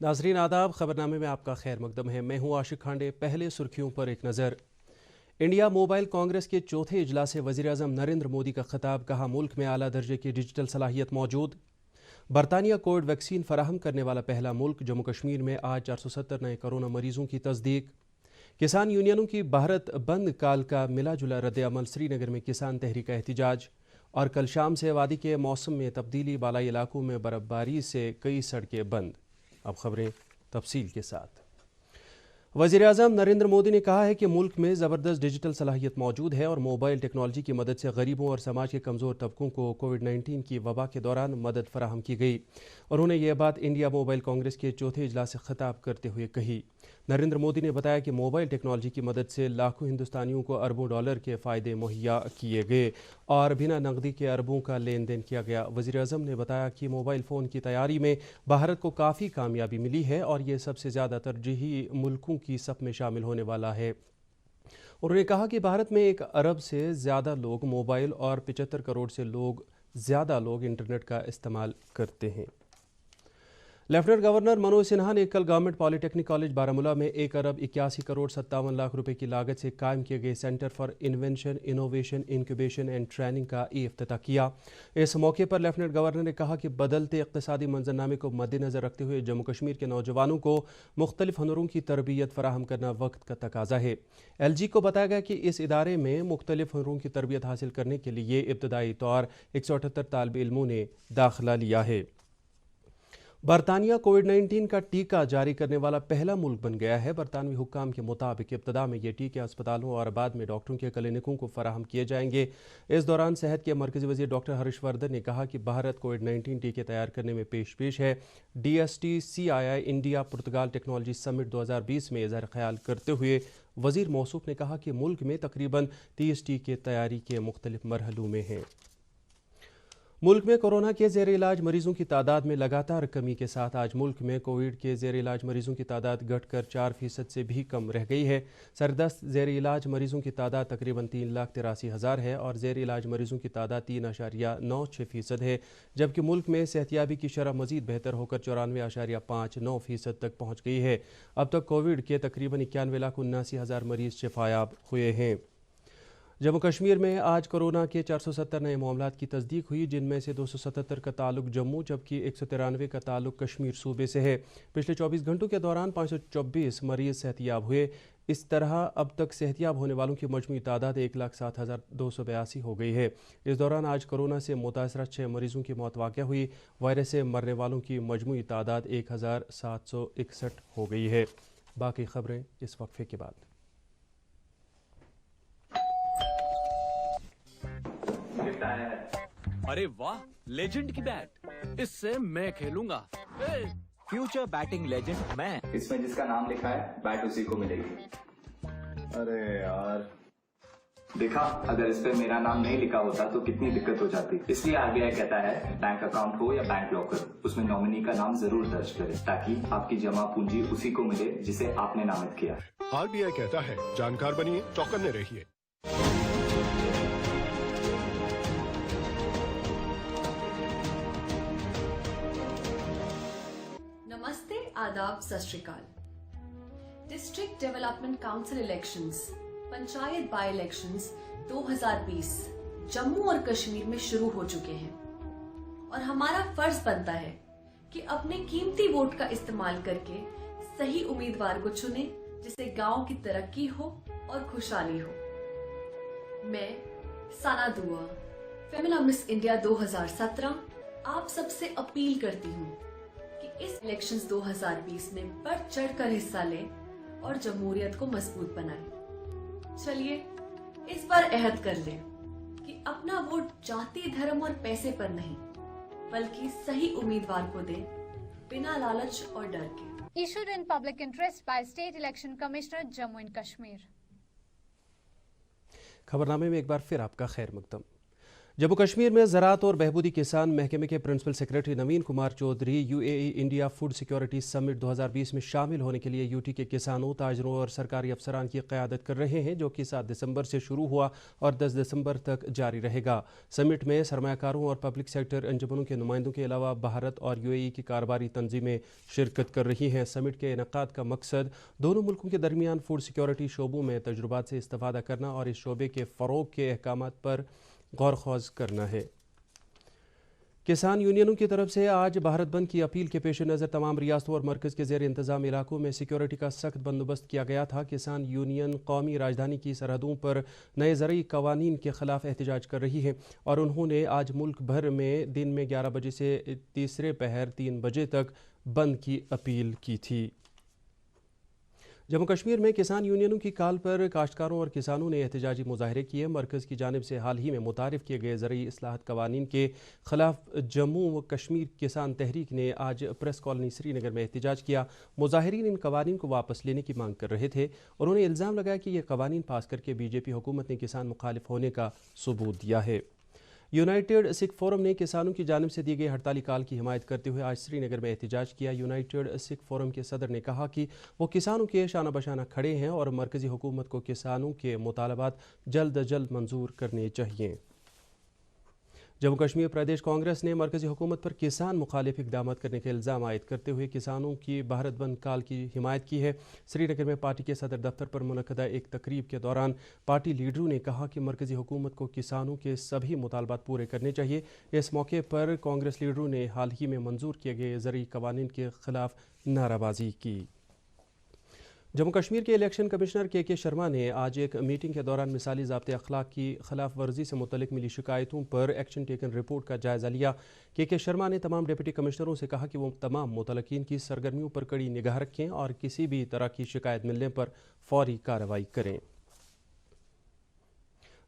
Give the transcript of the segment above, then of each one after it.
नाजरीन आदाब, खबरनामे में आपका खैर मकदम है। मैं हूँ आशिक खांडे। पहले सुर्खियों पर एक नज़र। इंडिया मोबाइल कांग्रेस के चौथे इजलास से वज़ीर-ए-आज़म नरेंद्र मोदी का खिताब, कहा मुल्क में आला दर्जे की डिजिटल सलाहियत मौजूद। बरतानिया कोविड वैक्सीन फराहम करने वाला पहला मुल्क। जम्मू कश्मीर में आज 470 नए कोरोना मरीजों की तस्दीक। किसान यूनियनों की भारत बंद काल का मिला जुला रद्द अमल। श्रीनगर में किसान तहरीक का एहतिजाज। और कल शाम से वादी के मौसम में तब्दीली, बालाई इलाकों में बर्फबारी से कई सड़कें बंद। अब खबरें तफसील के साथ। वज़ीर-ए-आज़म नरेंद्र मोदी ने कहा है कि मुल्क में ज़बरदस्त डिजिटल सलाहियत मौजूद है और मोबाइल टेक्नोलॉजी की मदद से गरीबों और समाज के कमज़ोर तबकों को कोविड-19 की वबा के दौरान मदद फराहम की गई। उन्होंने यह बात इंडिया मोबाइल कांग्रेस के चौथे इजलास से खिताब करते हुए कही। नरेंद्र मोदी ने बताया कि मोबाइल टेक्नोलॉजी की मदद से लाखों हिंदुस्तानियों को अरबों डॉलर के फ़ायदे मुहैया किए गए और बिना नकदी के अरबों का लेन देन किया गया। वज़ीर-ए-आज़म ने बताया कि मोबाइल फ़ोन की तैयारी में भारत को काफ़ी कामयाबी मिली है और ये सबसे ज़्यादा तरजीही मुल्कों की सफ़ में शामिल होने वाला है। उन्होंने कहा कि भारत में 1 अरब से ज़्यादा लोग मोबाइल और 75 करोड़ से ज़्यादा लोग इंटरनेट का इस्तेमाल करते हैं। लेफ्टिनेंट गवर्नर मनोज सिन्हा ने कल गवर्नमेंट पॉलिटेक्निक कॉलेज बारामूला में 1 अरब 81 करोड़ 57 लाख रुपए की लागत से कायम किए गए centre for invention, innovation, incubation and training का इफ्तिताह किया। इस मौके पर लेफ्टिनेंट गवर्नर ने कहा कि बदलते इक़्तिसादी मंजरनामे को मद्देनज़र रखते हुए जम्मू कश्मीर के नौजवानों को मुख्तलिफ हुनरों की तरबियत फराहम करना वक्त का तकाजा है। LG को बताया गया कि इस इदारे में मुख्तलिफ हुनरों की तरबियत हासिल करने के लिए इब्तदाई तौर 178 तालिब इल्मों ने दाखिला लिया है। बरतानिया कोविड-19 का टीका जारी करने वाला पहला मुल्क बन गया है। बरतानवी हुक्काम के मुताबिक इब्तदा में ये टीके अस्पतालों और बाद में डॉक्टरों के क्लिनिकों को फराहम किए जाएंगे। इस दौरान सेहत के मरकजी वज़ीर डॉक्टर हर्षवर्धन ने कहा कि भारत कोविड-19 टीके तैयार करने में पेश है। DST-CII इंडिया पुर्तगाल टेक्नोलॉजी समिट 2020 में इज़हार ख्याल करते हुए वज़ीर मौसूफ ने कहा कि मुल्क में तकरीबन 30 टीके तैयारी के मुख्तलिफ मरहलों में हैं। मुल्क में कोरोना के ज़ेर इलाज मरीजों की तादाद में लगातार कमी के साथ आज मुल्क में कोविड के ज़ेर इलाज मरीजों की तादाद घटकर 4% से भी कम रह गई है। सरदस्त ज़ेर इलाज मरीजों की तादाद तकरीबन 3,83,000 है और ज़ेर इलाज मरीजों की तादाद 3.96% है, जबकि मुल्क में सेहतियाबी की शरह मज़ीद बेहतर होकर 94.59% तक पहुँच गई है। अब तक कोविड के तकरीबन 91,79,000 मरीज़ शिफायाब हुए हैं। जम्मू कश्मीर में आज कोरोना के 470 नए मामलात की तस्दीक हुई, जिनमें से 277 का ताल्लुक जम्मू जबकि 193 का ताल्लुक कश्मीर सूबे से है। पिछले 24 घंटों के दौरान 524 मरीज सेहतियाब हुए। इस तरह अब तक सेहतियाब होने वालों की मजमूई तादाद 1,07,282 हो गई है। इस दौरान आज कोरोना से मुतासरा 6 मरीजों की मौत वाक़या हुई। वायरस से मरने वालों की मजमूई तादाद 1,761 हो गई है। बाकी खबरें इस वक्फे के बाद। अरे वाह, लेजेंड की बैट, इससे मैं खेलूंगा। फ्यूचर बैटिंग लेजेंड मैं। इसमें जिसका नाम लिखा है बैट उसी को मिलेगी। अरे यार, देखा, अगर इस पे मेरा नाम नहीं लिखा होता तो कितनी दिक्कत हो जाती। इसलिए RBI कहता है बैंक अकाउंट हो या बैंक लॉकर, उसमें नॉमिनी का नाम जरूर दर्ज करें ताकि आपकी जमा पूंजी उसी को मिले जिसे आपने नामित किया। RBI कहता है जानकार बनिए, चौकन्ने रहिए। नमस्ते, आदाब, सत श्री अकाल। District development council elections, panchayat by elections 2020 Jammu और कश्मीर में शुरू हो चुके हैं और हमारा फर्ज बनता है कि अपने कीमती वोट का इस्तेमाल करके सही उम्मीदवार को चुने जिससे गांव की तरक्की हो और खुशहाली हो। मैं साना दुआ, फेमिना मिस इंडिया 2017 आप सबसे अपील करती हूँ कि इस इलेक्शंस 2020 में बढ़ चढ़कर हिस्सा लें और जमहूरियत को मजबूत बनाएं। चलिए इस बार अहद कर लें कि अपना वोट जाति, धर्म और पैसे पर नहीं बल्कि सही उम्मीदवार को दें, बिना लालच और डर के। Issued in public interest by State Election Commissioner, Jammu and Kashmir. खबरनामे में एक बार फिर आपका खैर मकदम। जम्मू कश्मीर में ज़राअत और बहबूदी किसान महकमे के principal secretary Naveen Kumar Chaudhary UAE India food security summit 2020 में शामिल होने के लिए यूटी के किसानों, ताजरों और सरकारी अफसरान की क़यादत कर रहे हैं, जो कि 7 दिसंबर से शुरू हुआ और 10 दिसंबर तक जारी रहेगा। समिट में सरमायाकारों और पब्लिक सेक्टर अंजुमनों के नुमाइंदों के अलावा भारत और यूएई की कारोबारी तंजीमें शिरकत कर रही हैं। समिट के इनेकाद का मकसद दोनों मुल्कों के दरमियान फूड सिक्योरिटी शोबों में तजुर्बात से इस्तेफादा करना और इस शोबे के फ़रोग के अहकामात पर गौर ख्वाज़ करना है। किसान यूनियनों की तरफ से आज भारत बंद की अपील के पेश नज़र तमाम रियासतों और मरकज़ के ज़ेर इंतज़ाम इलाकों में सिक्योरिटी का सख्त बंदोबस्त किया गया था। किसान यूनियन कौमी राजधानी की सरहदों पर नए ज़रई कवानीन के ख़िलाफ़ एहतजाज कर रही है और उन्होंने आज मुल्क भर में दिन में 11 बजे से तीसरे पहर 3 बजे तक बंद की अपील की थी। जम्मू कश्मीर में किसान यूनियनों की काल पर काश्तकारों और किसानों ने एहतजाजी मुजाहरे किए। मरकज़ की जानिब से हाल ही में मुतारिफ़ किए गए ज़रई इस्लाहत कवानीन के ख़िलाफ़ जम्मू व कश्मीर किसान तहरीक ने आज प्रेस कॉलोनी श्रीनगर में एहतजाज किया। मुजाहिरीन इन कवानीन को वापस लेने की मांग कर रहे थे। उन्होंने इल्ज़ाम लगाया कि ये कवानीन पास करके बीजेपी हुकूमत ने किसान मुखालिफ होने का सबूत दिया है। यूनाइटेड सिख फोरम ने किसानों की जानिब से दी गई हड़ताली काल की हिमायत करते हुए आज श्रीनगर में एहतजाज किया। यूनाइटेड सिख फोरम के सदर ने कहा कि वो किसानों के शाना बशाना खड़े हैं और मरकज़ी हुकूमत को किसानों के मुतालबात जल्द अज जल्द मंजूर करने चाहिए। जम्मू कश्मीर प्रदेश कांग्रेस ने मरकज़ी हुकूमत पर किसान मुखालिफ इक़दाम करने के इल्ज़ाम आयद करते हुए किसानों की भारत बंद काल की हिमायत की है। श्रीनगर में पार्टी के सदर दफ्तर पर मुनक़दा एक तकरीब के दौरान पार्टी लीडरों ने कहा कि मरकज़ी हुकूमत को किसानों के सभी मुतालबात पूरे करने चाहिए। इस मौके पर कांग्रेस लीडरों ने हाल ही में मंजूर किए गए ज़रई कवानीन के ख़िलाफ़ नाराबाजी की। जम्मू कश्मीर के इलेक्शन कमिश्नर के शर्मा ने आज एक मीटिंग के दौरान मिसाली ज़ाब्ते अखलाक की खिलाफ वर्जी से मुतल्लिक मिली शिकायतों पर एक्शन टेकन रिपोर्ट का जायज़ा लिया। के शर्मा ने तमाम डिप्टी कमिश्नरों से कहा कि वो तमाम मुतलकीन की सरगर्मियों पर कड़ी निगाह रखें और किसी भी तरह की शिकायत मिलने पर फौरी कार्रवाई करें।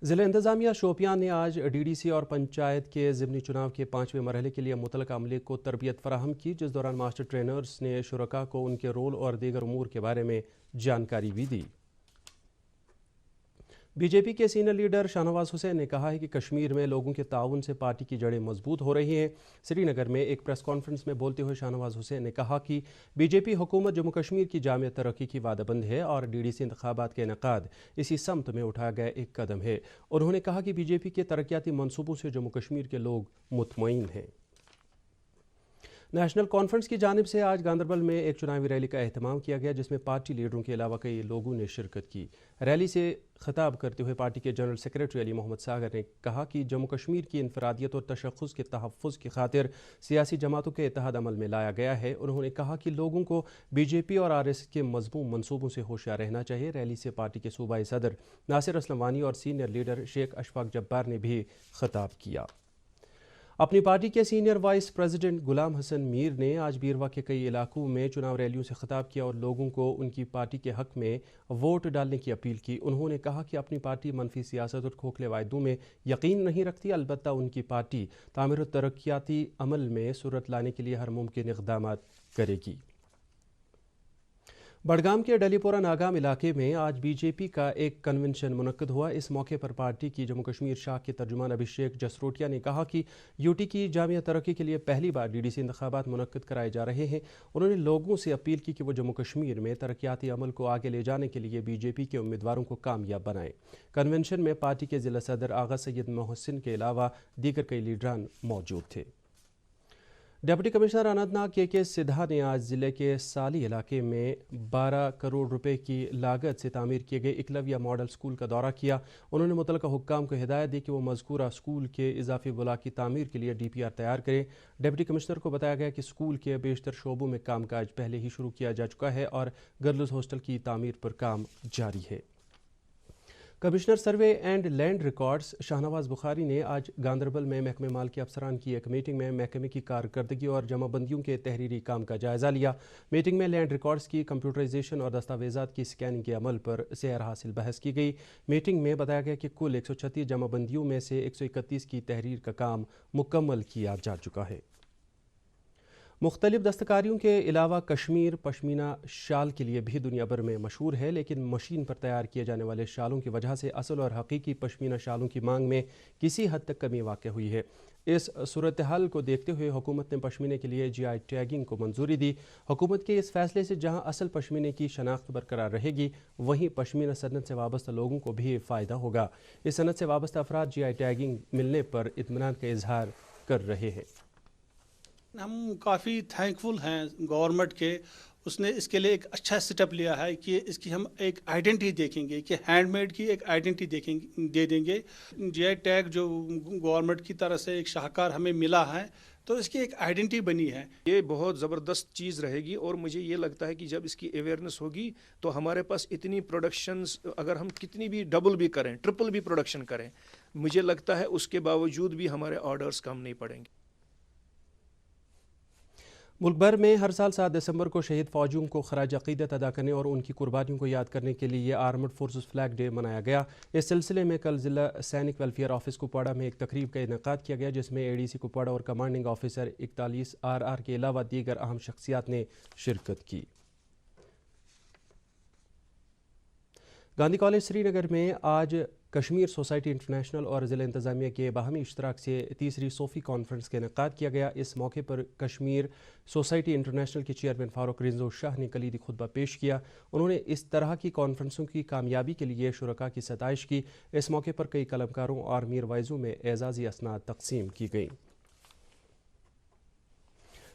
ज़िला इंतज़ामिया शोपियान ने आज डीडीसी और पंचायत के ज़िमनी चुनाव के 5वें मरहले के लिए मुतल्लिक़ अमले को तरबियत फराहम की, जिस दौरान मास्टर ट्रेनर्स ने शुरका को उनके रोल और दीगर उमूर के बारे में जानकारी भी दी। बीजेपी के सीनियर लीडर शाहनवाज हुसैन ने कहा है कि कश्मीर में लोगों के ताउन से पार्टी की जड़ें मजबूत हो रही हैं। श्रीनगर में एक प्रेस कॉन्फ्रेंस में बोलते हुए शाहनवाज हुसैन ने कहा कि बीजेपी हुकूमत जम्मू कश्मीर की जामिया तरक्की की वादाबंद है और डीडीसी इंतखाबात के इनेकाद इसी समत में उठाया गया एक कदम है। उन्होंने कहा कि बीजेपी के तरक्याती मनसूबों से जम्मू कश्मीर के लोग मुतमईन हैं। नेशनल कॉन्फ्रेंस की जानिब से आज गांदरबल में एक चुनावी रैली का एहतमाम किया गया, जिसमें पार्टी लीडरों के अलावा कई लोगों ने शिरकत की। रैली से खिताब करते हुए पार्टी के जनरल सेक्रेटरी अली मोहम्मद सागर ने कहा कि जम्मू कश्मीर की इनफरादियत और तशख़्ख़ुस के तहफ़्फ़ुज़ की खातिर सियासी जमातों के इत्तेहाद अमल में लाया गया है। उन्होंने कहा कि लोगों को बीजेपी और आरएसएस के मज़मूम मनसूबों से होशियार रहना चाहिए। रैली से पार्टी के सूबाई सदर नासिर असलम वानी और सीनियर लीडर शेख अशफाक जब्बार ने भी खिताब किया। अपनी पार्टी के सीनियर वाइस प्रेसिडेंट गुलाम हसन मीर ने आज बीरवा के कई इलाकों में चुनाव रैलियों से खिताब किया और लोगों को उनकी पार्टी के हक में वोट डालने की अपील की। उन्होंने कहा कि अपनी पार्टी मनफी सियासत और खोखले वायदों में यकीन नहीं रखती, अलबत्ता उनकी पार्टी तामीर और तरक्याती अमल में सूरत लाने के लिए हर मुमकिन इक़दाम करेगी। बडगाम के डलीपोरा नागाम इलाके में आज बीजेपी का एक कन्वेंशन मुनक्कद हुआ। इस मौके पर पार्टी की जम्मू कश्मीर शाख के तर्जुमान अभिषेक जसरोटिया ने कहा कि यूटी की जामिया तरक्की के लिए पहली बार डीडीसी इंतखाबात मुनक्कद कराए जा रहे हैं। उन्होंने लोगों से अपील की कि वो जम्मू कश्मीर में तरक्याती अमल को आगे ले जाने के लिए बीजेपी के उम्मीदवारों को कामयाब बनाएं। कन्वेंशन में पार्टी के ज़िला सदर आगा सैयद मोहसिन के अलावा दीगर कई लीडरान मौजूद थे। डिप्टी कमिश्नर अनंतनाग के सिद्धा ने आज ज़िले के साली इलाके में 12 करोड़ रुपए की लागत से तामीर किए गए एकलव्य मॉडल स्कूल का दौरा किया। उन्होंने मुतल्लिका हुक्काम को हिदायत दी कि वो मज़कूरा स्कूल के इजाफी ब्लॉक की तामीर के लिए DPR तैयार करें। डिप्टी कमिश्नर को बताया गया कि स्कूल के बेशतर शोबों में कामकाज पहले ही शुरू किया जा चुका है और गर्ल्स हॉस्टल की तामीर पर काम जारी है। Commissioner survey and land records Shahnawaz Bukhari ने आज गांदरबल में महकमे माल के अफसरान की एक मीटिंग में महकमे की कारकर्दगी और जमाबंदियों के तहरीरी काम का जायज़ा लिया। मीटिंग में लैंड रिकॉर्ड्स की कंप्यूटराइजेशन और दस्तावेज़ात की स्कैनिंग के अमल पर सैर हासिल बहस की गई। मीटिंग में बताया गया कि कुल 136 जमाबंदियों में से 131 की तहरीर का काम मुकम्मल किया जा चुका है। مختلف دستکاریوں کے علاوہ کشمیر پشمینہ شال کے لیے بھی دنیا بھر میں مشہور ہے، لیکن مشین پر تیار کیے جانے والے شالوں کی وجہ سے اصل اور حقیقی پشمینہ شالوں کی مانگ میں کسی حد تک کمی واقع ہوئی ہے۔ اس صورتحال کو دیکھتے ہوئے حکومت نے پشمینے کے لیے GI ٹیگنگ کو منظوری دی۔ حکومت کے اس فیصلے سے جہاں اصل پشمینے کی شناخت برقرار رہے گی، وہیں پشمینہ صنعت سے وابستہ لوگوں کو بھی فائدہ ہوگا۔ اس صنعت سے وابستہ افراد GI ٹیگنگ ملنے پر اطمینان کا اظہار کر رہے ہیں۔ ہم کافی تھینکفل ہیں گورنمنٹ کے، اس نے اس کے لیے ایک اچھا سٹیپ لیا ہے کہ اس کی ہم ایک آئیڈینٹی دیکھیں گے، کہ ہینڈ میڈ کی ایک آئیڈینٹی دے دیں گے۔ GI ٹیگ جو گورنمنٹ کی طرف سے ایک شاہکار ہمیں ملا ہے، تو اس کی ایک آئیڈینٹی بنی ہے۔ یہ بہت زبردست چیز رہے گی، اور مجھے یہ لگتا ہے کہ جب اس کی اویئرنیس ہوگی تو ہمارے پاس اتنی پروڈکشنز اگر ہم کتنی بھی ڈبل بھی کریں، ٹرپل بھی پروڈکشن کریں، مجھے لگتا ہے اس کے باوجود بھی ہمارے آرڈرز کم نہیں پڑیں گے۔ ملک بھر میں ہر سال 7 دسمبر کو شہید فوجیوں کو خراج عقیدت ادا کرنے اور ان کی قربانیوں کو یاد کرنے کے لیے آرمڈ فورسز فلیگ ڈے منایا گیا۔ اس سلسلے میں کل ضلع سینک ویلفیئر آفس کپواڑہ میں ایک تقریب کا انعقاد کیا گیا، جس میں ADC کپواڑہ اور کمانڈنگ آفیسر 41 RR کے علاوہ دیگر اہم شخصیات نے شرکت کی۔ گاندھی کالج سری نگر میں آج کشمیر سوسائٹی انٹرنیشنل اور ضلع انتظامیہ کے باہمی اشتراک سے تیسری صوفی کانفرنس کا انعقاد کیا گیا۔ اس موقع پر کشمیر سوسائٹی انٹرنیشنل کے چیئرمین فاروق رنزو شاہ نے کلیدی خطبہ پیش کیا۔ انہوں نے اس طرح کی کانفرنسوں کی کامیابی کے لیے شرکاء کی ستائش کی۔ اس موقع پر کئی قلمکاروں اور میر وائزوں میں اعزازی اسناد تقسیم کی گئیں۔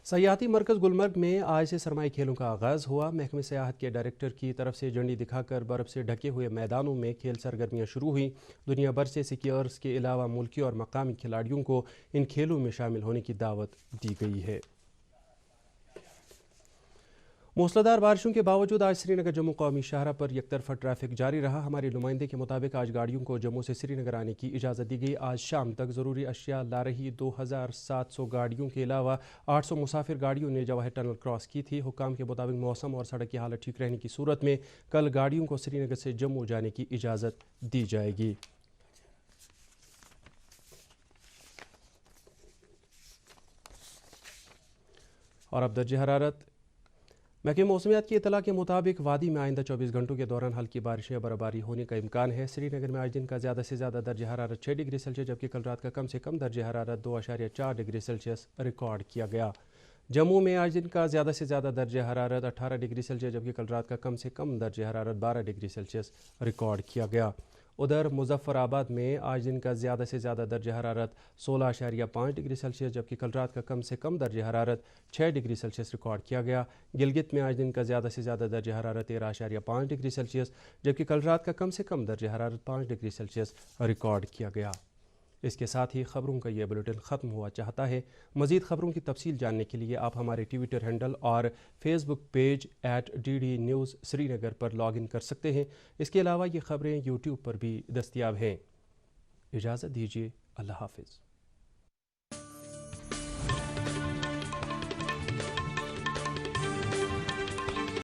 سیاحتی مرکز گلمرگ میں آج سے سرمائی کھیلوں کا آغاز ہوا۔ محکمہ سیاحت کے ڈائریکٹر کی طرف سے جھنڈی دکھا کر برف سے ڈھکے ہوئے میدانوں میں کھیل سرگرمیاں شروع ہوئیں۔ دنیا بھر سے سکیئرز کے علاوہ ملکی اور مقامی کھلاڑیوں کو ان کھیلوں میں شامل ہونے کی دعوت دی گئی ہے۔ موسلادھار بارشوں کے باوجود آج سری نگر جموں قومی شاہراہ پر یک طرفہ ٹریفک جاری رہا۔ ہمارے نمائندے کے مطابق آج گاڑیوں کو جموں سے سری نگر آنے کی اجازت دی گئی۔ آج شام تک ضروری اشیاء لا رہی 2700 گاڑیوں کے علاوہ 800 مسافر گاڑیوں نے جواہر ٹنل کراس کی تھی۔ حکام کے مطابق موسم اور سڑک کی حالت ٹھیک رہنے کی صورت میں کل گاڑیوں کو سری نگر سے جموں جانے کی اجازت دی جائے گی۔ اور اب درجہ حرارت۔ محکمہ موسمیات کی اطلاع کے مطابق وادی میں آئندہ 24 گھنٹوں کے دوران ہلکی بارشیں یا برفباری ہونے کا امکان ہے۔ سری نگر میں آج دن کا زیادہ سے زیادہ درجہ حرارت 6 ڈگری سیلسیس جبکہ کل رات کا کم سے کم درجہ حرارت 2.4 ڈگری سیلسیس ریکارڈ کیا گیا۔ جموں میں آج دن کا زیادہ سے زیادہ درجہ حرارت 18 ڈگری سیلسیس جبکہ کل رات کا کم سے کم درجہ حرارت 12 ڈگری سیلسیس ریکارڈ کیا گیا۔ ادھر مظفر آباد میں آج دن کا زیادہ سے زیادہ درجہ حرارت 16.5 ڈگری سیلسیس جبکہ کل رات کا کم سے کم درجہ حرارت 6 ڈگری سیلسیس ریکارڈ کیا گیا۔ گلگت میں آج دن کا زیادہ سے زیادہ درجہ حرارت 13.5 ڈگری سیلسیس جبکہ کل رات کا کم سے کم درجہ حرارت 5 ڈگری سیلسیس ریکارڈ کیا گیا۔ اس کے ساتھ ہی خبروں کا یہ بلیٹن ختم ہوا چاہتا ہے۔ مزید خبروں کی تفصیل جاننے کے لیے آپ ہمارے ٹویٹر ہینڈل اور Facebook page @DD News Srinagar پر لاگ ان کر سکتے ہیں۔ اس کے علاوہ یہ خبریں یوٹیوب پر بھی دستیاب ہیں۔ اجازت دیجیے، اللہ حافظ۔